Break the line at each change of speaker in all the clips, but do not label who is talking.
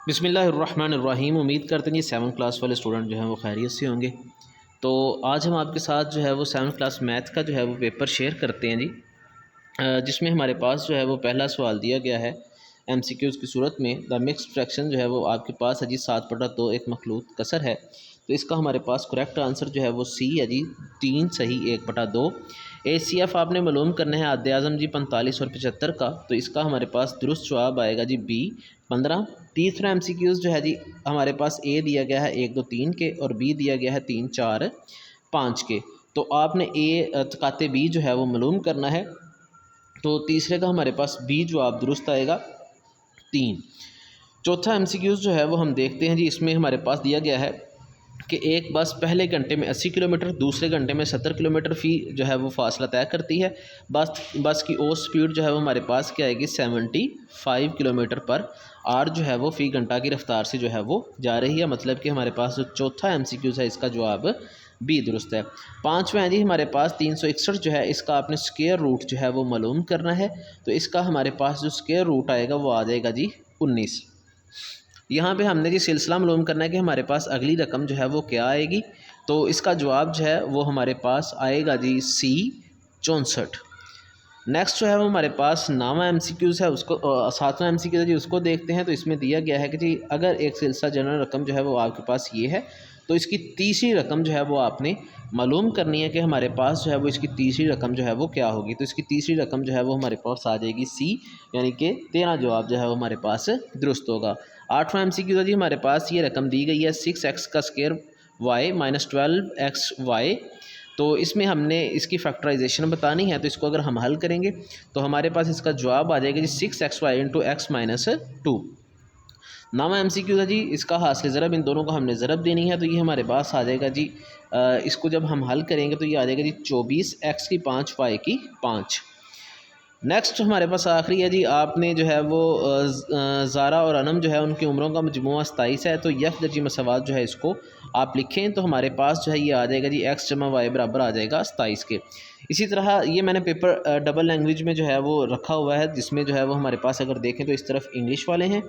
बिस्मिल्लाहिर्रहमानिर्रहीम। उम्मीद करते हैं कि 7th क्लास वाले स्टूडेंट जो हैं वो खैरियत से होंगे। तो आज हम आपके साथ जो है वो 7th क्लास मैथ का जो है वो पेपर शेयर करते हैं जी, जिसमें हमारे पास जो है वो पहला सवाल दिया गया है MCQs की सूरत में। द मिक्स्ड फ्रैक्शन जो है वो आपके पास है जी 7/2 एक मखलूत कसर है। तो इसका हमारे पास करेक्ट आंसर जो है वो सी है जी, 3 सही 1/2। ACF आपने मालूम करना है आद्य आज़म जी 45 और 75 का। तो इसका हमारे पास दुरुस्त जवाब आएगा जी बी 15। तीसरा MCQs जो है जी हमारे पास ए दिया गया है 1 2 3 के और बी दिया गया है 3 4 5 के। तो आपने ए तकाते बी जो है वो मालूम करना है। तो तीसरे का हमारे पास बी जवाब दुरुस्त आएगा 3। चौथा MCQs जो है वो हम देखते हैं जी। इसमें हमारे पास दिया गया है कि एक बस पहले घंटे में 80 किलोमीटर, दूसरे घंटे में 70 किलोमीटर फ़ी जो है वो फासला तय करती है। बस की औसत स्पीड जो है वो हमारे पास क्या आएगी 75 किलोमीटर पर आर जो है वो फ़ी घंटा की रफ्तार से जो है वो जा रही है। मतलब कि हमारे पास जो चौथा MCQs है इसका जवाब बी दुरुस्त है। पाँचवा है जी हमारे पास 361 जो है इसका आपने स्क्वायर रूट जो है वो मालूम करना है। तो इसका हमारे पास जो स्क्वायर रूट आएगा वो आ जाएगा जी 19। यहाँ पे हमने जी सिलसिला मालूम करना है कि हमारे पास अगली रकम जो है वो क्या आएगी। तो इसका जवाब जो है वो हमारे पास आएगा जी सी 64। नेक्स्ट जो है वो हमारे पास 9वां MCQs है, उसको 7वां MCQ है जी, उसको देखते हैं। तो इसमें दिया गया है कि जी अगर एक सिलसिला जनरल रकम जो है वो आपके पास ये है, तो इसकी तीसरी रकम जो है वो आपने मालूम करनी है कि हमारे पास जो है वो इसकी तीसरी रकम जो है वो क्या होगी। तो इसकी तीसरी रकम जो है वो हमारे पास आ जाएगी सी, यानी कि 13 जवाब जो है वो हमारे पास दुरुस्त होगा। 8वां MCQ है जी हमारे पास ये रकम दी गई है 6x का स्क्वायर y माइनस 12xy। तो इसमें हमने इसकी फैक्टराइजेशन बतानी है। तो इसको अगर हम हल करेंगे तो हमारे पास इसका जवाब आ जाएगा जी 6xy into x minus 2। 9वां MCQ है जी, इसका हासिल ज़रब, इन दोनों को हमने ज़रब देनी है। तो ये हमारे पास आ जाएगा जी, इसको जब हम हल करेंगे तो ये आ जाएगा जी 24x की 5 y की 5। नेक्स्ट हमारे पास आखिरी है जी, आपने जो है वो ज़ारा और अनम जो है उनकी उम्रों का मजमूआ 27 है। तो यक दर्जी मसवात जो है इसको आप लिखें तो हमारे पास जो है ये आ जाएगा जी x जमा y बराबर आ जाएगा 27 के। इसी तरह ये मैंने पेपर डबल लैंग्वेज में जो है वो रखा हुआ है, जिसमें जो है वो हमारे पास अगर देखें तो इस तरफ इंग्लिश वाले हैं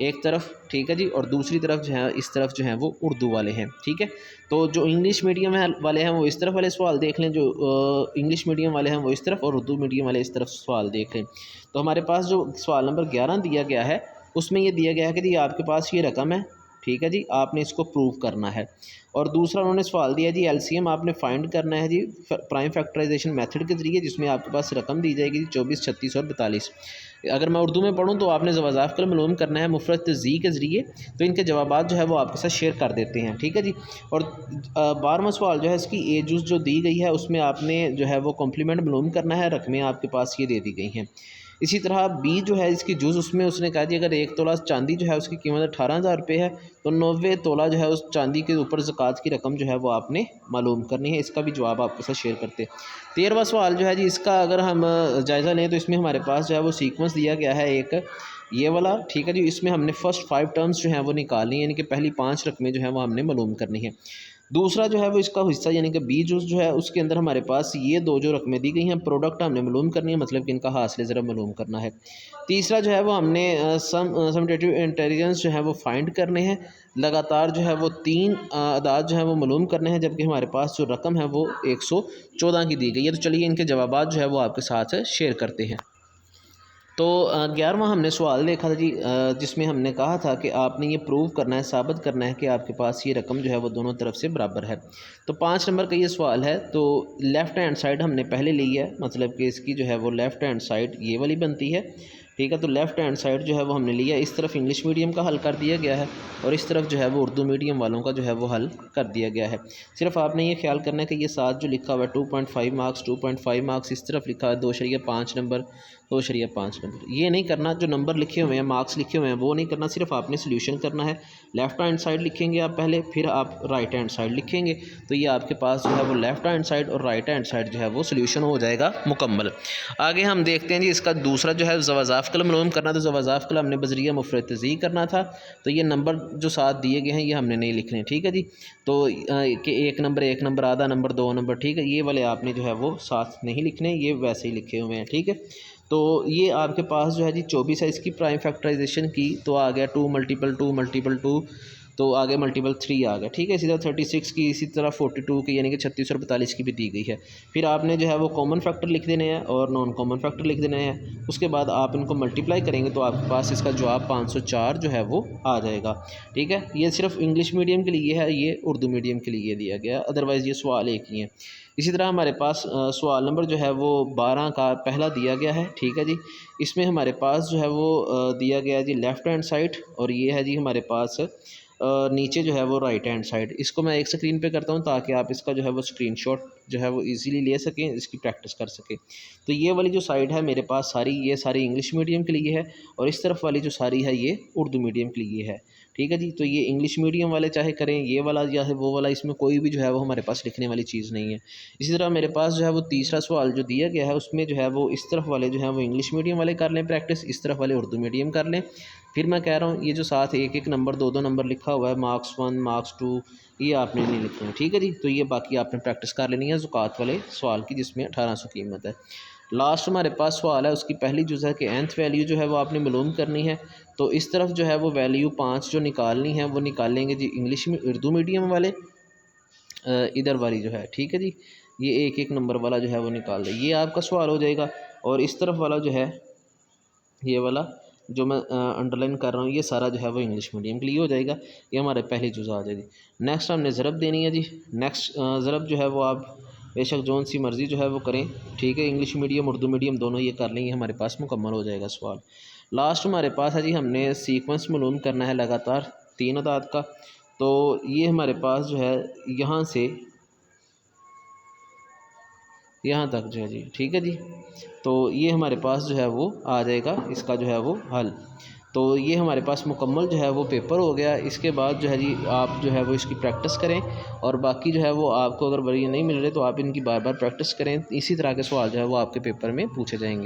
एक तरफ, ठीक है जी, और दूसरी तरफ जो है इस तरफ जो है वो उर्दू वाले हैं, ठीक है। तो जो इंग्लिश मीडियम वाले हैं वो इस तरफ वाले सवाल देख लें, जो इंग्लिश मीडियम वाले हैं वो इस तरफ, और उर्दू मीडियम वाले इस तरफ सवाल देख लें। तो हमारे पास जो सवाल नंबर 11 दिया गया है उसमें ये दिया गया है कि जी आपके पास ये रकम है, ठीक है जी, आपने इसको प्रूव करना है। और दूसरा उन्होंने सवाल दिया जी LCM आपने फाइंड करना है जी प्राइम फैक्टराइजेशन मेथड के ज़रिए, जिसमें आपके पास रकम दी जाएगी जी 24, 36 और 42। अगर मैं उर्दू में पढ़ूँ तो आपने ज़वाज़ाफ़ का मालूम करना है मुफ़रद जी के ज़रिए। तो इनके जवाबात जो है वो आपके साथ शेयर कर देते हैं, ठीक है जी। और 12वां सवाल जो है इसकी ए जुज़ जो दी गई है उसमें आपने जो है वो कॉम्प्लीमेंट मालूम करना है, रकमें आपके पास ये दे दी गई हैं। इसी तरह बी जो है इसकी जुज़, उसमें उसने कहा जी अगर 1 तोला चांदी जो है उसकी कीमत 18,000 रुपये है तो 90 तोला जो है उस चांदी के ऊपर ज़कात की रकम जो है वो आपने मालूम करनी है। इसका भी जवाब आपके साथ शेयर करते हैं। 13वां सवाल जो है जी, इसका अगर हम जायज़ा लें तो इसमें हमारे पास जो है वो सीक्वेंस दिया गया है एक ये वाला, ठीक है जी। इसमें हमने फर्स्ट 5 टर्म्स जो हैं वो निकालनी है, यानी कि पहली 5 रकमें जो हैं वो हमने मालूम करनी है। दूसरा जो है वो इसका हिस्सा यानी कि बी जूस जो है उसके अंदर हमारे पास ये दो जो रकमें दी गई हैं प्रोडक्ट हमने मालूम करनी है, मतलब कि इनका हासिल ज़रा मालूम करना है। तीसरा जो है वो हमने समटेटिव इंटेलिजेंस जो है वो फाइंड करने हैं। लगातार जो है वो 3 अदाद जो है वो मालूम करने हैं, जबकि हमारे पास जो रकम है वो 114 की दी गई है। तो चलिए इनके जवाबात जो है वो आपके साथ शेयर करते हैं। तो 11वां हमने सवाल देखा था जी, जिसमें हमने कहा था कि आपने ये प्रूव करना है, साबित करना है कि आपके पास ये रकम जो है वो दोनों तरफ से बराबर है। तो 5 नंबर का ये सवाल है। तो लेफ़्ट हैंड साइड हमने पहले ली है, मतलब कि इसकी जो है वो लेफ़्ट हैंड साइड ये वाली बनती है, ठीक है। तो लेफ़्ट हैंड साइड जो है वो हमने लिया, इस तरफ इंग्लिश मीडियम का हल कर दिया गया है और इस तरफ जो है वो उर्दू मीडियम वालों का जो है वो हल कर दिया गया है। सिर्फ आपने ये ख्याल करना है कि ये 7 जो लिखा हुआ है 2.5 मार्क्स 2.5 मार्क्स, इस तरफ लिखा है 2.5 नंबर 2.5 नंबर, ये नहीं करना। जो नंबर लिखे हुए हैं मार्क्स लिखे हुए हैं वो नहीं करना, सिर्फ आपने सोल्यूशन करना है। लेफ़्ट हैंड साइड लिखेंगे आप पहले, फिर आप राइट हैंड साइड लिखेंगे, तो ये आपके पास जो है वो लेफ़्ट हैंड साइड और राइट हैंड साइड जो है वो सोल्यूशन हो जाएगा मुकम्मल। आगे हम देखते हैं जी, इसका दूसरा जो है ज़वाज़ाफ़ कल मालूम करना। तो ज़वाज़ाफ़ कल हमने बज़रिया मुफ़रद तज़ीह करना था। तो ये नंबर जो 7 दिए गए हैं ये हमने नहीं लिखने, ठीक है जी। तो कि 1 नंबर आधा नंबर 2 नंबर, ठीक है, ये वाले आपने जो है वो 7 नहीं लिखने, ये वैसे ही लिखे हुए हैं, ठीक है। तो ये आपके पास जो है जी 24 है, इसकी प्राइम फैक्टराइजेशन की तो आ गया 2 मल्टीपल 2 मल्टीपल 2, तो आगे मल्टीपल 3 आ गया, ठीक है। इसी तरह 36 की, इसी तरह 42 की, यानी कि 36 और 42 की भी दी गई है। फिर आपने जो है वो कॉमन फैक्टर लिख देने हैं और नॉन कॉमन फैक्टर लिख देने हैं। उसके बाद आप इनको मल्टीप्लाई करेंगे तो आपके पास इसका जवाब 504 जो है वो आ जाएगा, ठीक है। ये सिर्फ इंग्लिश मीडियम के लिए है, ये उर्दू मीडियम के लिए दिया गया, अदरवाइज़ ये सवाल एक ही है। इसी तरह हमारे पास सवाल नंबर जो है वो 12 का पहला दिया गया है, ठीक है जी। इसमें हमारे पास जो है वो दिया गया है जी लेफ़्ट हैंड साइड, और ये है जी हमारे पास नीचे जो है वो राइट हैंड साइड। इसको मैं एक स्क्रीन पे करता हूँ ताकि आप इसका जो है वो स्क्रीनशॉट जो है वो इजीली ले सकें, इसकी प्रैक्टिस कर सकें। तो ये वाली जो साइड है मेरे पास सारी, ये सारी इंग्लिश मीडियम के लिए है, और इस तरफ वाली जो सारी है ये उर्दू मीडियम के लिए है, ठीक है जी। तो ये इंग्लिश मीडियम वाले चाहे करें ये वाला या वो वाला, इसमें कोई भी जो है वो हमारे पास लिखने वाली चीज़ नहीं है। इसी तरह मेरे पास जो है वो तीसरा सवाल जो दिया गया है उसमें जो है वो इस तरफ वाले जो है वो इंग्लिश मीडियम वाले कर लें प्रैक्टिस, इस तरफ वाले उर्दू मीडियम कर लें। फिर मैं कह रहा हूँ ये जो साथ एक एक नंबर 2 2 नंबर लिखा हुआ है, मार्क्स 1 मार्क्स 2, ये आपने नहीं लिखना है, ठीक है जी। तो ये बाकी आपने प्रैक्टिस कर लेनी है ज़कात वाले सवाल की, जिसमें 1800 कीमत है। लास्ट हमारे पास सवाल है, उसकी पहली जुज़ा के nth वैल्यू जो है वो आपने मालूम करनी है। तो इस तरफ जो है वो वैल्यू 5 जो निकालनी है वो निकालेंगे जी इंग्लिश में उर्दू मीडियम वाले, इधर वाली जो है, ठीक है जी। ये एक एक नंबर वाला जो है वो निकाल दे, ये आपका सवाल हो जाएगा। और इस तरफ वाला जो है ये वाला जो मैं अंडरलाइन कर रहा हूँ, ये सारा जो है वो इंग्लिश मीडियम के लिए हो जाएगा। ये हमारे पहली जुज़ा आ जाएगी। नेक्स्ट हमने ज़रब देनी है जी। नेक्स्ट ज़रब जो है वो आप बेशक जौन सी मर्ज़ी जो है वो करें, ठीक है। इंग्लिश मीडियम उर्दू मीडियम दोनों ये कर लेंगे, हमारे पास मुकम्मल हो जाएगा सवाल। लास्ट हमारे पास है जी, हमने सीक्वेंस मालूम करना है लगातार 3 अदाद का। तो ये हमारे पास जो है यहाँ से यहाँ तक जो है जी, ठीक है जी। तो ये हमारे पास जो है वो आ जाएगा इसका जो है वो हल। तो ये हमारे पास मुकम्मल जो है वो पेपर हो गया। इसके बाद जो है जी आप जो है वो इसकी प्रैक्टिस करें, और बाकी जो है वो आपको अगर बढ़िया नहीं मिल रहे तो आप इनकी बार बार प्रैक्टिस करें। इसी तरह के सवाल जो है वो आपके पेपर में पूछे जाएंगे।